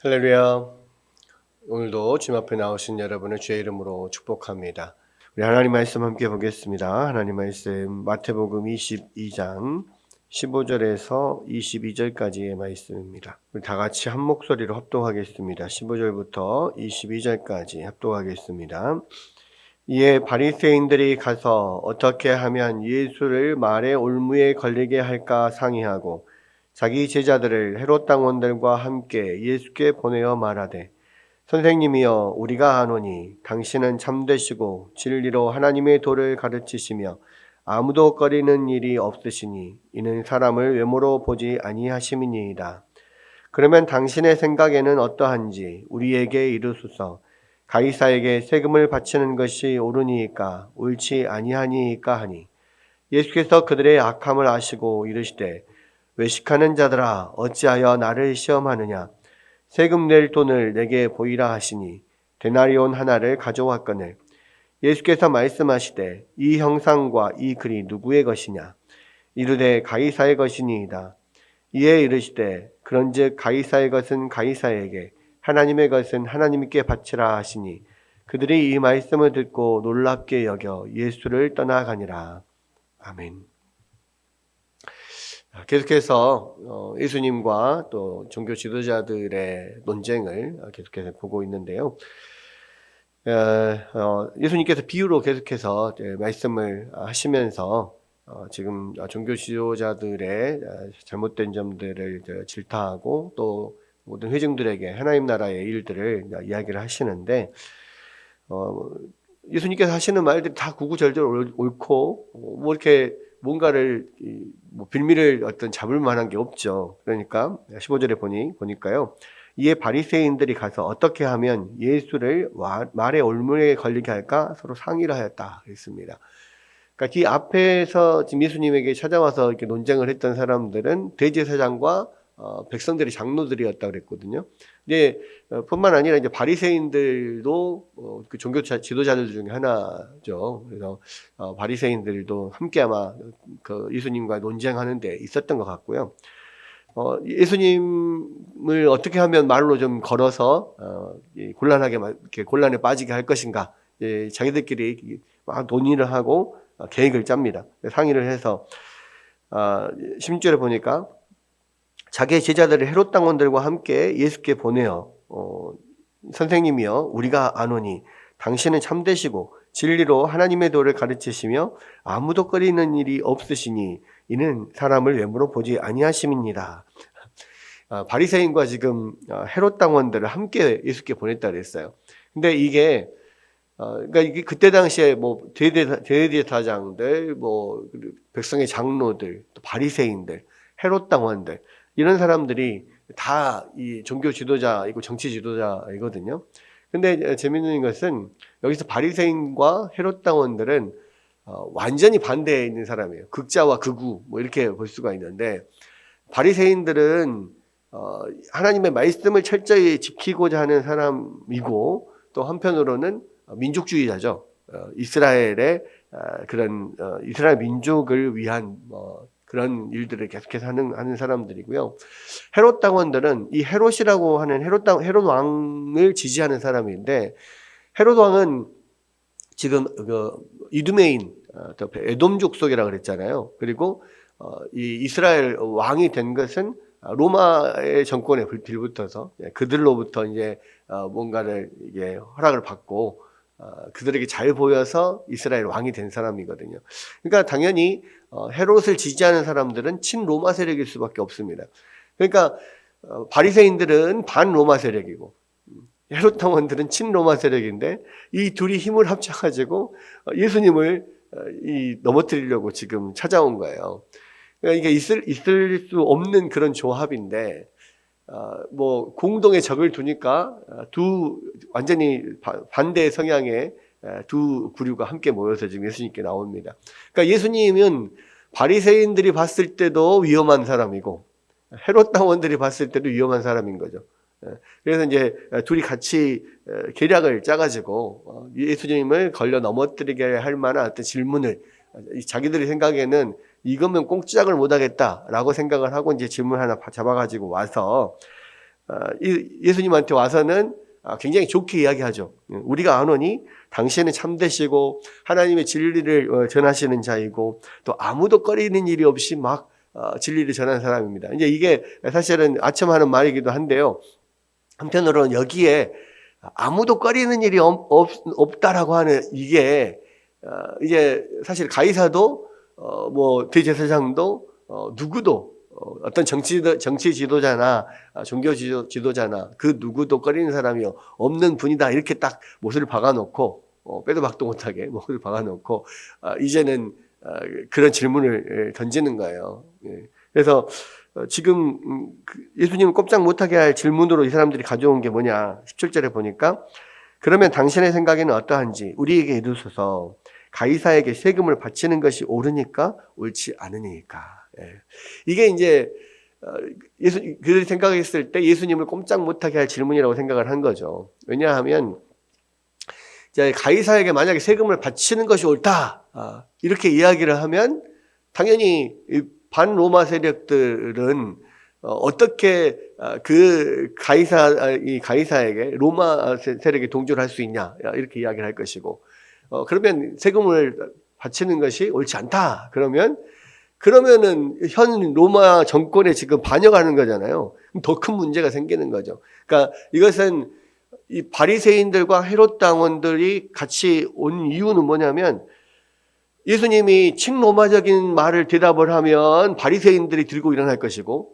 할렐루야. 오늘도 주님 앞에 나오신 여러분을 주의 이름으로 축복합니다. 우리 하나님 말씀 함께 보겠습니다. 하나님 말씀 마태복음 22장 15절에서 22절까지의 말씀입니다. 우리 다 같이 한 목소리로 합독하겠습니다. 15절부터 22절까지 합독하겠습니다. 이에 바리새인들이 가서 어떻게 하면 예수를 말의 올무에 걸리게 할까 상의하고 자기 제자들을 헤롯 당원들과 함께 예수께 보내어 말하되 선생님이여 우리가 아노니 당신은 참되시고 진리로 하나님의 도를 가르치시며 아무도 꺼리는 일이 없으시니 이는 사람을 외모로 보지 아니하심이니이다. 그러면 당신의 생각에는 어떠한지 우리에게 이르소서. 가이사에게 세금을 바치는 것이 옳으니이까 옳지 아니하니이까 하니 예수께서 그들의 악함을 아시고 이르시되 외식하는 자들아 어찌하여 나를 시험하느냐. 세금 낼 돈을 내게 보이라 하시니 데나리온 하나를 가져왔거늘 예수께서 말씀하시되 이 형상과 이 글이 누구의 것이냐. 이르되 가이사의 것이니이다. 이에 이르시되 그런즉 가이사의 것은 가이사에게 하나님의 것은 하나님께 바치라 하시니 그들이 이 말씀을 듣고 놀랍게 여겨 예수를 떠나가니라. 아멘. 계속해서 예수님과 또 종교 지도자들의 논쟁을 계속해서 보고 있는데요. 예수님께서 비유로 계속해서 말씀을 하시면서 지금 종교 지도자들의 잘못된 점들을 질타하고 또 모든 회중들에게 하나님 나라의 일들을 이야기를 하시는데 예수님께서 하시는 말들이 다 구구절절 옳고 뭐 이렇게 뭔가를 뭐 빌미를 어떤 잡을 만한 게 없죠. 그러니까 15절에 보니까요. 이에 바리새인들이 가서 어떻게 하면 예수를 말의 올무에 걸리게 할까 서로 상의를 하였다 했습니다. 그러니까 이 앞에서 지금 예수님에게 찾아와서 이렇게 논쟁을 했던 사람들은 대제사장과 백성들의 장로들이었다 그랬거든요. 근데 뿐만 아니라 이제 바리새인들도 그 종교 지도자들 중에 하나죠. 그래서 바리새인들도 함께 아마 그 예수님과 논쟁하는데 있었던 것 같고요. 예수님을 어떻게 하면 말로 좀 걸어서 곤란하게 이렇게 곤란에 빠지게 할 것인가, 자기들끼리 막 논의를 하고 계획을 짭니다. 상의를 해서 16절에 보니까 자기의 제자들을 헤롯 당원들과 함께 예수께 보내어 선생님이여 우리가 아노니 당신은 참되시고 진리로 하나님의 도를 가르치시며 아무도 꺼리는 일이 없으시니 이는 사람을 외모로 보지 아니하심입니다. 바리새인과 지금 헤롯 당원들을 함께 예수께 보냈다 그랬어요. 근데 이게 그러니까 이게 그때 당시에 뭐 대제사장들, 뭐 백성의 장로들, 또 바리새인들, 헤롯 당원들 이런 사람들이 다 이 종교 지도자이고 정치 지도자이거든요. 근데 재밌는 것은 여기서 바리새인과 헤롯 당원들은 완전히 반대에 있는 사람이에요. 극자와 극우 뭐 이렇게 볼 수가 있는데 바리새인들은 하나님의 말씀을 철저히 지키고자 하는 사람이고 또 한편으로는 민족주의자죠. 이스라엘의 그런 이스라엘 민족을 위한 그런 일들을 계속해서 하는 사람들이고요. 헤롯 당원들은 이 헤롯이라고 하는 헤롯 왕을 지지하는 사람인데 헤롯 왕은 지금 그 이두메인 에돔 족속이라고 그랬잖아요. 그리고 이 이스라엘 왕이 된 것은 로마의 정권에 빌붙어서 그들로부터 이제 뭔가를 이게 허락을 받고 그들에게 잘 보여서 이스라엘 왕이 된 사람이거든요. 그러니까 당연히 헤롯을 지지하는 사람들은 친로마 세력일 수밖에 없습니다. 그러니까 바리새인들은 반로마 세력이고 헤롯 당원들은 친로마 세력인데 이 둘이 힘을 합쳐가지고 예수님을 넘어뜨리려고 지금 찾아온 거예요. 그러니까 이게 있을 수 없는 그런 조합인데 뭐 공동의 적을 두니까 두 완전히 반대 성향의 두 부류가 함께 모여서 지금 예수님께 나옵니다. 그러니까 예수님은 바리새인들이 봤을 때도 위험한 사람이고 헤롯 당원들이 봤을 때도 위험한 사람인 거죠. 그래서 이제 둘이 같이 계략을 짜가지고 예수님을 걸려 넘어뜨리게 할 만한 어떤 질문을 자기들이 생각에는 이거면 꼼짝을 못하겠다라고 생각을 하고 이제 질문 하나 잡아가지고 와서 예수님한테 와서는 굉장히 좋게 이야기하죠. 우리가 아노니 당신은 참되시고 하나님의 진리를 전하시는 자이고 또 아무도 꺼리는 일이 없이 막 진리를 전하는 사람입니다. 이제 이게 사실은 아첨하는 말이기도 한데요. 한편으로는 여기에 아무도 꺼리는 일이 없다라고 하는 이게 이제 사실 가이사도 뭐 대제사장도 누구도 어떤 정치 지도자나 종교 지도자나 그 누구도 꺼리는 사람이 없는 분이다 이렇게 딱 못을 박아놓고 빼도 박도 못하게 못을 박아놓고 이제는 그런 질문을 던지는 거예요. 그래서 지금 예수님을 꼼짝 못하게 할 질문으로 이 사람들이 가져온 게 뭐냐 17절에 보니까 그러면 당신의 생각에는 어떠한지 우리에게 이르소서 가이사에게 세금을 바치는 것이 옳으니까 옳지 않으니까. 이게 이제 그들이 생각했을 때 예수님을 꼼짝 못하게 할 질문이라고 생각을 한 거죠. 왜냐하면 이제 가이사에게 만약에 세금을 바치는 것이 옳다 이렇게 이야기를 하면 당연히 반로마 세력들은 어떻게 그 가이사에게 로마 세력에 동조를 할 수 있냐 이렇게 이야기를 할 것이고 그러면 세금을 바치는 것이 옳지 않다 그러면은 현 로마 정권에 지금 반역하는 거잖아요. 더 큰 문제가 생기는 거죠. 그러니까 이것은 이 바리새인들과 헤롯 당원들이 같이 온 이유는 뭐냐면 예수님이 친로마적인 말을 대답을 하면 바리새인들이 들고 일어날 것이고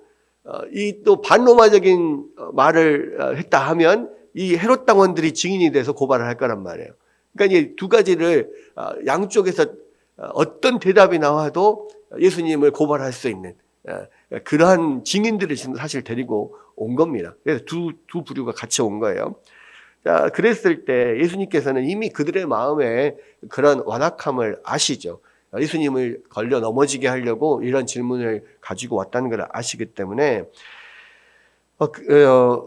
이 또 반로마적인 말을 했다 하면 이 헤롯 당원들이 증인이 돼서 고발을 할 거란 말이에요. 그러니까 이 두 가지를 양쪽에서 어떤 대답이 나와도 예수님을 고발할 수 있는 그러한 증인들을 사실 데리고 온 겁니다. 그래서 두 부류가 같이 온 거예요. 자, 그랬을 때 예수님께서는 이미 그들의 마음에 그런 완악함을 아시죠. 예수님을 걸려 넘어지게 하려고 이런 질문을 가지고 왔다는 걸 아시기 때문에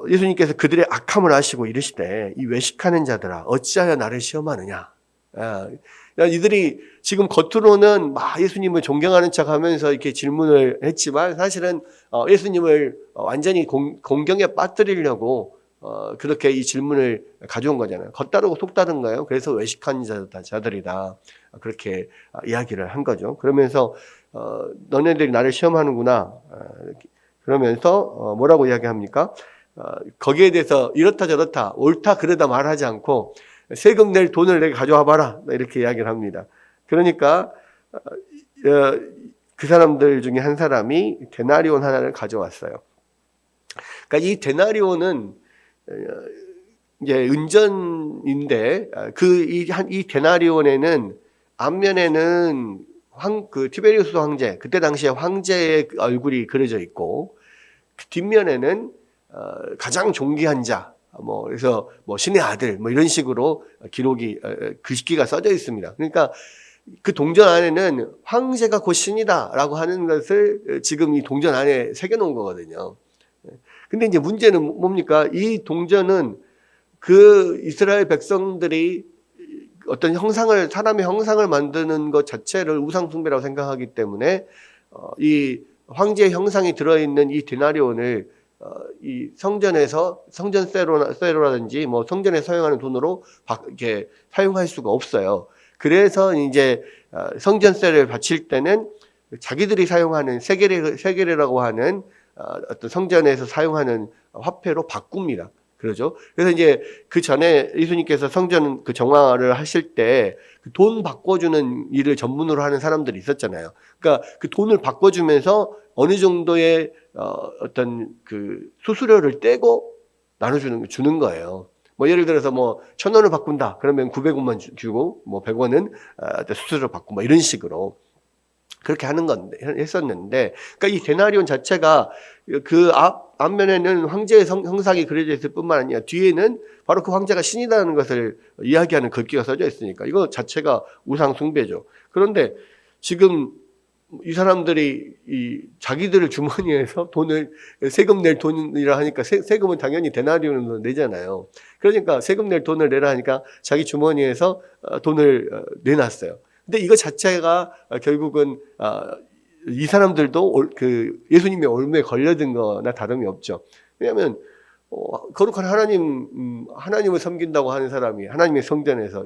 예수님께서 그들의 악함을 아시고 이르시되 이 외식하는 자들아 어찌하여 나를 시험하느냐. 이들이 지금 겉으로는 막 예수님을 존경하는 척하면서 이렇게 질문을 했지만 사실은 예수님을 완전히 공경에 빠뜨리려고 그렇게 이 질문을 가져온 거잖아요. 겉다르고 속다른 거예요. 그래서 외식하는 자들이다. 그렇게 이야기를 한 거죠. 그러면서 너네들이 나를 시험하는구나. 그러면서 뭐라고 이야기합니까? 거기에 대해서 이렇다 저렇다 옳다 그러다 말하지 않고 세금 낼 돈을 내게 가져와 봐라. 이렇게 이야기를 합니다. 그러니까 그 사람들 중에 한 사람이 데나리온 하나를 가져왔어요. 그러니까 이 데나리온은 이제 은전인데 이 데나리온에는 앞면에는 그 티베리우스 황제 그때 당시에 황제의 얼굴이 그려져 있고 그 뒷면에는 가장 존귀한 자 그래서 신의 아들 이런 식으로 글귀가 써져 있습니다. 그러니까 그 동전 안에는 황제가 곧 신이다라고 하는 것을 지금 이 동전 안에 새겨놓은 거거든요. 근데 이제 문제는 뭡니까? 이 동전은 그 이스라엘 백성들이 어떤 사람의 형상을 만드는 것 자체를 우상숭배라고 생각하기 때문에 이 황제의 형상이 들어있는 이 데나리온을 이 성전세로라든지 성전에 사용하는 돈으로 이렇게 사용할 수가 없어요. 그래서 이제 성전세를 바칠 때는 자기들이 사용하는 세겔이라고 하는 어떤 성전에서 사용하는 화폐로 바꿉니다. 그러죠. 그래서 이제 그 전에 예수님께서 성전 그 정화를 하실 때 그 돈 바꿔주는 일을 전문으로 하는 사람들이 있었잖아요. 그러니까 그 돈을 바꿔주면서 어느 정도의 어떤 그 수수료를 떼고 주는 거예요. 예를 들어서 1,000원을 바꾼다. 그러면 900원만 주고 100원은 수수료 받고 이런 식으로 그렇게 했었는데, 그러니까 이 데나리온 자체가 그 앞면에는 황제의 형상이 그려져 있을 뿐만 아니라 뒤에는 바로 그 황제가 신이라는 것을 이야기하는 글귀가 써져 있으니까 이거 자체가 우상 숭배죠. 그런데 지금 이 사람들이 자기들의 주머니에서 세금 낼 돈이라 하니까 세금은 당연히 데나리온으로 내잖아요. 그러니까 세금 낼 돈을 내라 하니까 자기 주머니에서 돈을 내놨어요. 근데 이거 자체가 결국은 이 사람들도 그 예수님의 올무에 걸려든 거나 다름이 없죠. 왜냐하면 거룩한 하나님을 섬긴다고 하는 사람이 하나님의 성전에서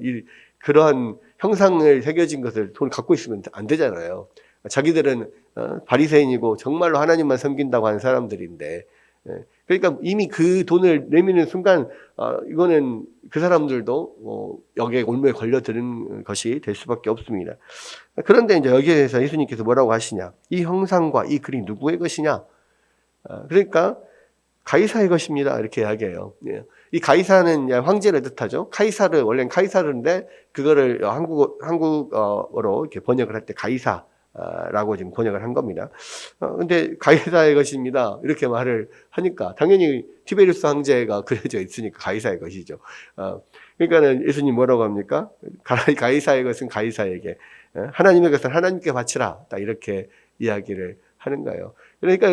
그러한 형상을 새겨진 것을 돈을 갖고 있으면 안 되잖아요. 자기들은 바리새인이고 정말로 하나님만 섬긴다고 하는 사람들인데, 그러니까 이미 그 돈을 내미는 순간 이거는 그 사람들도 여기에 올무에 걸려드는 것이 될 수밖에 없습니다. 그런데 이제 여기에서 예수님께서 뭐라고 하시냐? 이 형상과 이 글이 누구의 것이냐? 그러니까 가이사의 것입니다. 이렇게 이야기해요. 이 가이사는 황제를 뜻하죠. 카이사르, 원래는 카이사르인데, 그거를 한국어로 이렇게 번역을 할 때 가이사라고 지금 번역을 한 겁니다. 근데 가이사의 것입니다. 이렇게 말을 하니까, 당연히 티베리우스 황제가 그려져 있으니까 가이사의 것이죠. 그러니까는 예수님 뭐라고 합니까? 가이사의 것은 가이사에게, 하나님의 것은 하나님께 바치라. 딱 이렇게 이야기를 하는 거예요. 그러니까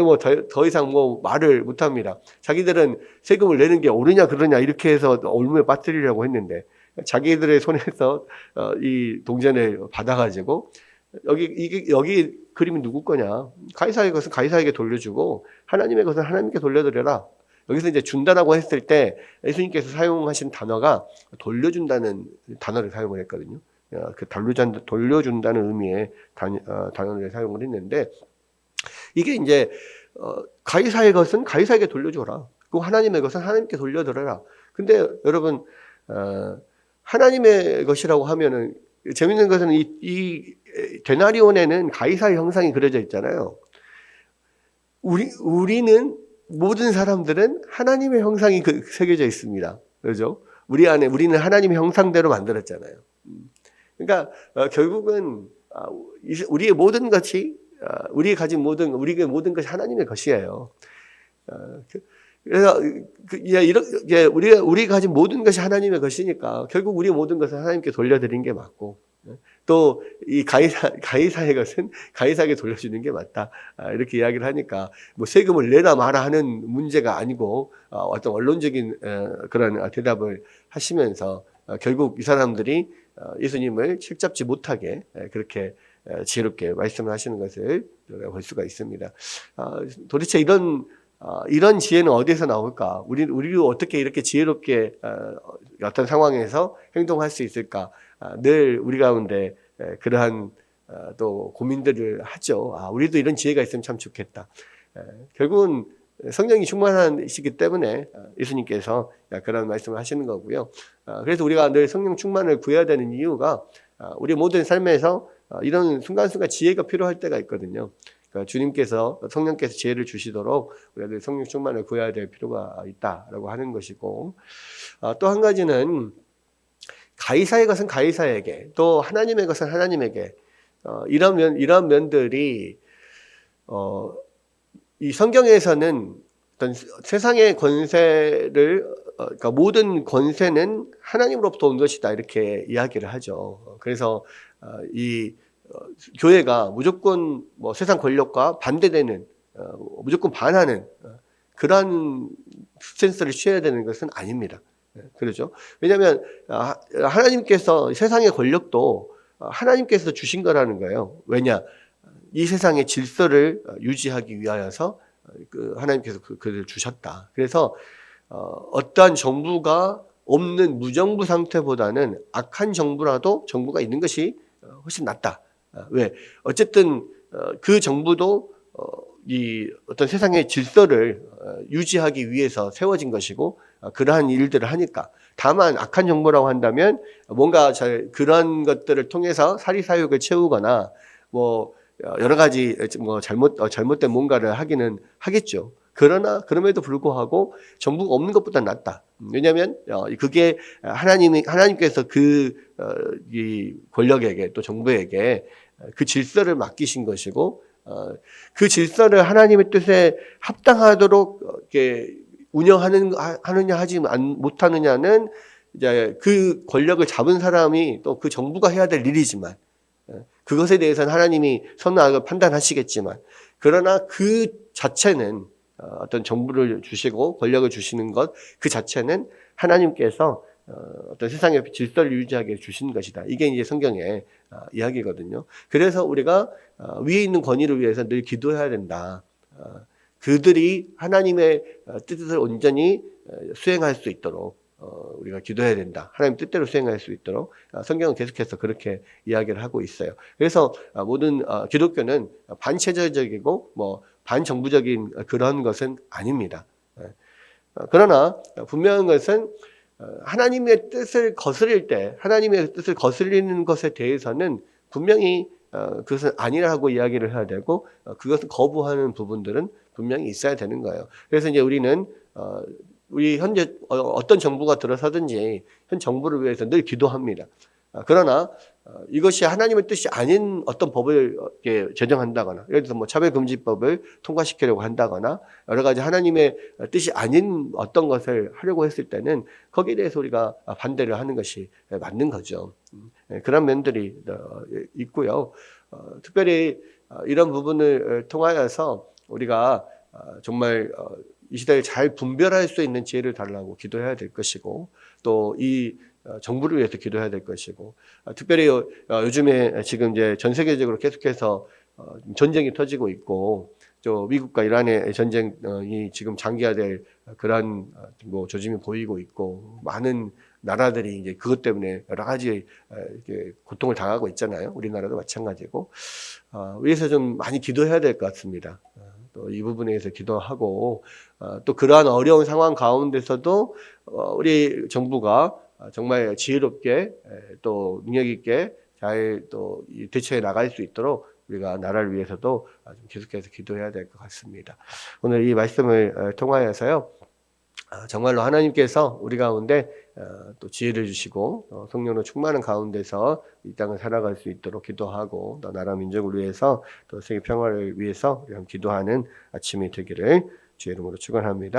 더 이상 말을 못 합니다. 자기들은 세금을 내는 게 옳으냐 그러냐 이렇게 해서 올무에 빠뜨리려고 했는데, 자기들의 손에서 이 동전을 받아가지고 여기 그림이 누구 거냐? 가이사의 것은 가이사에게 돌려주고 하나님의 것은 하나님께 돌려드려라. 여기서 이제 준다라고 했을 때 예수님께서 사용하신 단어가 돌려준다는 단어를 사용을 했거든요. 그 돌려준다는 의미의 단어를 사용을 했는데, 이게 이제 가이사의 것은 가이사에게 돌려줘라. 그리고 하나님의 것은 하나님께 돌려드려라. 근데 여러분, 하나님의 것이라고 하면은 재밌는 것은 이 데나리온에는 가이사의 형상이 그려져 있잖아요. 우리는 모든 사람들은 하나님의 형상이 새겨져 있습니다. 그렇죠? 우리는 하나님의 형상대로 만들었잖아요. 그러니까 결국은 우리의 모든 것이 우리가 모든 것이 하나님의 것이에요. 그래서 우리가 가진 모든 것이 하나님의 것이니까 결국 우리의 모든 것을 하나님께 돌려드린 게 맞고, 또 이 가이사의 것은 가이사에게 돌려주는 게 맞다. 이렇게 이야기를 하니까 세금을 내라 마라 하는 문제가 아니고 어떤 원론적인 그런 대답을 하시면서 결국 이 사람들이 예수님을 책잡지 못하게 그렇게 지혜롭게 말씀을 하시는 것을 볼 수가 있습니다. 도대체 이런 지혜는 어디에서 나올까? 우리도 어떻게 이렇게 지혜롭게 어떤 상황에서 행동할 수 있을까? 늘 우리 가운데 그러한 또 고민들을 하죠. 우리도 이런 지혜가 있으면 참 좋겠다. 결국은 성령이 충만하시기 때문에 예수님께서 그런 말씀을 하시는 거고요. 그래서 우리가 늘 성령 충만을 구해야 되는 이유가 우리 모든 삶에서 이런 순간순간 지혜가 필요할 때가 있거든요. 그러니까 주님께서 성령께서 지혜를 주시도록 우리가 성령 충만을 구해야 될 필요가 있다라고 하는 것이고, 또 한 가지는 가이사의 것은 가이사에게, 또 하나님의 것은 하나님에게, 이런 면들이 이 성경에서는 어떤 세상의 권세를 그러니까 모든 권세는 하나님으로부터 온 것이다 이렇게 이야기를 하죠. 그래서 이 교회가 무조건 세상 권력과 반대되는 무조건 반하는 그러한 스탠스를 취해야 되는 것은 아닙니다. 그렇죠? 왜냐하면 하나님께서 세상의 권력도 하나님께서 주신 거라는 거예요. 왜냐? 이 세상의 질서를 유지하기 위하여서 하나님께서 그를 주셨다. 그래서 어떠한 정부가 없는 무정부 상태보다는 악한 정부가 있는 것이 훨씬 낫다. 왜? 어쨌든 그 정부도 이 어떤 세상의 질서를 유지하기 위해서 세워진 것이고 그러한 일들을 하니까. 다만 악한 정부라고 한다면 뭔가 그런 것들을 통해서 사리사욕을 채우거나 여러 가지 잘못된 뭔가를 하기는 하겠죠. 그럼에도 불구하고 정부가 없는 것보다 낫다. 왜냐하면 그게 하나님께서 이 권력에게 또 정부에게 그 질서를 맡기신 것이고, 그 질서를 하나님의 뜻에 합당하도록 이렇게 운영하느냐 하지 못하느냐는 이제 그 권력을 잡은 사람이 또 그 정부가 해야 될 일이지만, 그것에 대해서는 하나님이 선악을 판단하시겠지만, 그러나 그 자체는 어떤 정부를 주시고 권력을 주시는 것 그 자체는 하나님께서 어떤 세상의 질서를 유지하게 주신 것이다. 이게 이제 성경의 이야기거든요. 그래서 우리가 위에 있는 권위를 위해서 늘 기도해야 된다. 그들이 하나님의 뜻을 온전히 수행할 수 있도록 우리가 기도해야 된다. 하나님 뜻대로 수행할 수 있도록 성경은 계속해서 그렇게 이야기를 하고 있어요. 그래서 모든 기독교는 반체제적이고 뭐 반정부적인 그런 것은 아닙니다. 그러나 분명한 것은 하나님의 뜻을 거스릴 때, 하나님의 뜻을 거슬리는 것에 대해서는 분명히 그것은 아니라고 이야기를 해야 되고, 그것을 거부하는 부분들은 분명히 있어야 되는 거예요. 그래서 이제 우리는 우리 현재 어떤 정부가 들어서든지 현 정부를 위해서 늘 기도합니다. 그러나 이것이 하나님의 뜻이 아닌 어떤 법을 제정한다거나, 예를 들어서 뭐 차별금지법을 통과시키려고 한다거나, 여러 가지 하나님의 뜻이 아닌 어떤 것을 하려고 했을 때는 거기에 대해서 우리가 반대를 하는 것이 맞는 거죠. 그런 면들이 있고요. 특별히 이런 부분을 통하여서 우리가 정말 이 시대를 잘 분별할 수 있는 지혜를 달라고 기도해야 될 것이고, 또 이 정부를 위해서 기도해야 될 것이고, 특별히 요즘에 지금 이제 전 세계적으로 계속해서 전쟁이 터지고 있고, 또 미국과 이란의 전쟁이 지금 장기화될 그런 뭐 조짐이 보이고 있고, 많은 나라들이 이제 그것 때문에 여러 가지 이렇게 고통을 당하고 있잖아요. 우리나라도 마찬가지고, 위해서 좀 많이 기도해야 될 것 같습니다. 또 이 부분에 대해서 기도하고, 또 그러한 어려운 상황 가운데서도 우리 정부가 정말 지혜롭게 또 능력 있게 잘 또 대처해 나갈 수 있도록 우리가 나라를 위해서도 계속해서 기도해야 될 것 같습니다. 오늘 이 말씀을 통하여서요, 정말로 하나님께서 우리 가운데 또 지혜를 주시고 성령으로 충만한 가운데서 이 땅을 살아갈 수 있도록 기도하고, 또 나라 민족을 위해서 또 세계 평화를 위해서 기도하는 아침이 되기를 주의 이름으로 축원합니다.